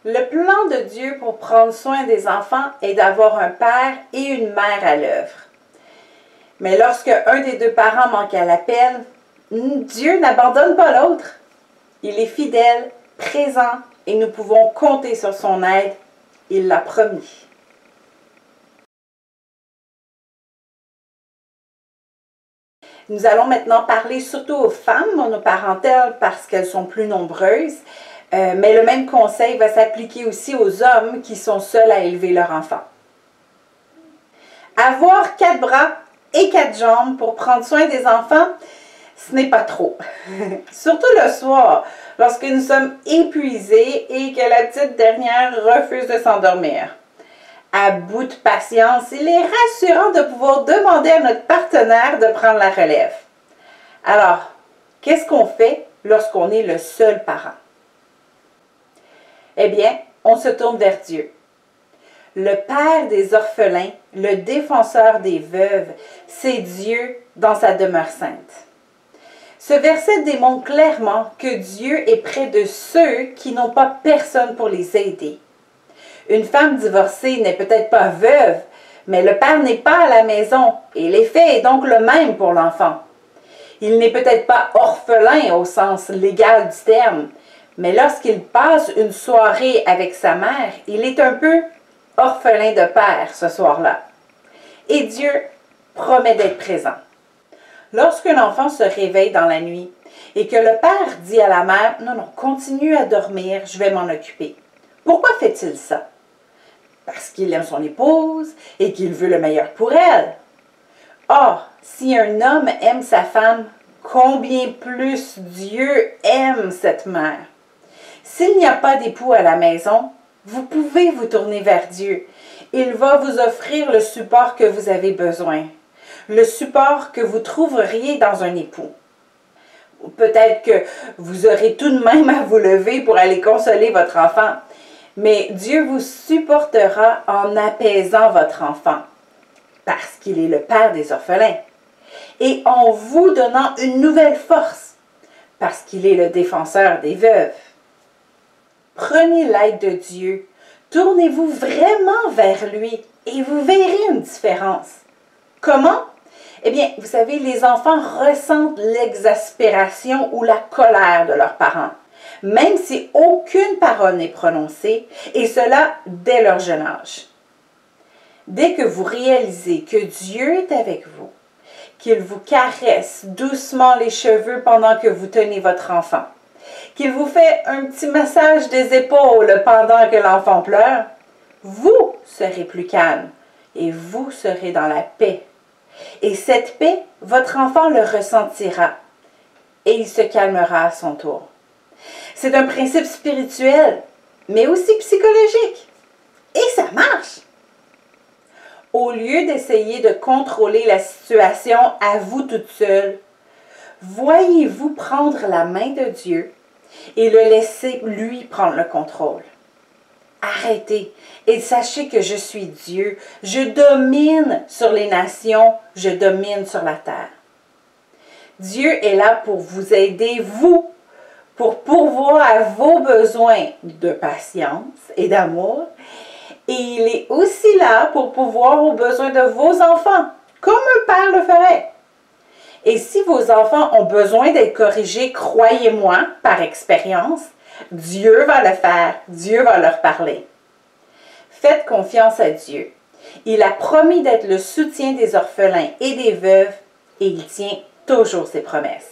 Le plan de Dieu pour prendre soin des enfants est d'avoir un père et une mère à l'œuvre. Mais lorsque un des deux parents manque à l'appel, Dieu n'abandonne pas l'autre. Il est fidèle, présent et nous pouvons compter sur son aide. Il l'a promis. Nous allons maintenant parler surtout aux femmes monoparentales parce qu'elles sont plus nombreuses, mais le même conseil va s'appliquer aussi aux hommes qui sont seuls à élever leur enfant. Avoir 4 bras et 4 jambes pour prendre soin des enfants, ce n'est pas trop. Surtout le soir, lorsque nous sommes épuisés et que la petite dernière refuse de s'endormir. À bout de patience, il est rassurant de pouvoir demander à notre partenaire de prendre la relève. Alors, qu'est-ce qu'on fait lorsqu'on est le seul parent? Eh bien, on se tourne vers Dieu. Le Père des orphelins, le défenseur des veuves, c'est Dieu dans sa demeure sainte. Ce verset démontre clairement que Dieu est près de ceux qui n'ont pas personne pour les aider. Une femme divorcée n'est peut-être pas veuve, mais le père n'est pas à la maison et l'effet est donc le même pour l'enfant. Il n'est peut-être pas orphelin au sens légal du terme, mais lorsqu'il passe une soirée avec sa mère, il est un peu orphelin de père ce soir-là. Et Dieu promet d'être présent. Lorsqu'un enfant se réveille dans la nuit et que le père dit à la mère « Non, continue à dormir, je vais m'en occuper ». Pourquoi fait-il ça? Parce qu'il aime son épouse et qu'il veut le meilleur pour elle. Or, si un homme aime sa femme, combien plus Dieu aime cette mère. S'il n'y a pas d'époux à la maison, vous pouvez vous tourner vers Dieu. Il va vous offrir le support que vous avez besoin, le support que vous trouveriez dans un époux. Peut-être que vous aurez tout de même à vous lever pour aller consoler votre enfant, mais Dieu vous supportera en apaisant votre enfant, parce qu'il est le Père des orphelins, et en vous donnant une nouvelle force, parce qu'il est le défenseur des veuves. Prenez l'aide de Dieu, tournez-vous vraiment vers lui, et vous verrez une différence. Comment? Eh bien, vous savez, les enfants ressentent l'exaspération ou la colère de leurs parents, même si aucune parole n'est prononcée, et cela dès leur jeune âge. Dès que vous réalisez que Dieu est avec vous, qu'il vous caresse doucement les cheveux pendant que vous tenez votre enfant, qu'il vous fait un petit massage des épaules pendant que l'enfant pleure, vous serez plus calme et vous serez dans la paix. Et cette paix, votre enfant le ressentira et il se calmera à son tour. C'est un principe spirituel, mais aussi psychologique. Et ça marche! Au lieu d'essayer de contrôler la situation à vous toute seule, voyez-vous prendre la main de Dieu et le laisser lui prendre le contrôle. Arrêtez et sachez que je suis Dieu. Je domine sur les nations, je domine sur la terre. Dieu est là pour vous aider, vous, pour pourvoir à vos besoins de patience et d'amour. Et il est aussi là pour pourvoir aux besoins de vos enfants, comme un père le ferait. Et si vos enfants ont besoin d'être corrigés, croyez-moi, par expérience, Dieu va le faire, Dieu va leur parler. Faites confiance à Dieu. Il a promis d'être le soutien des orphelins et des veuves et il tient toujours ses promesses.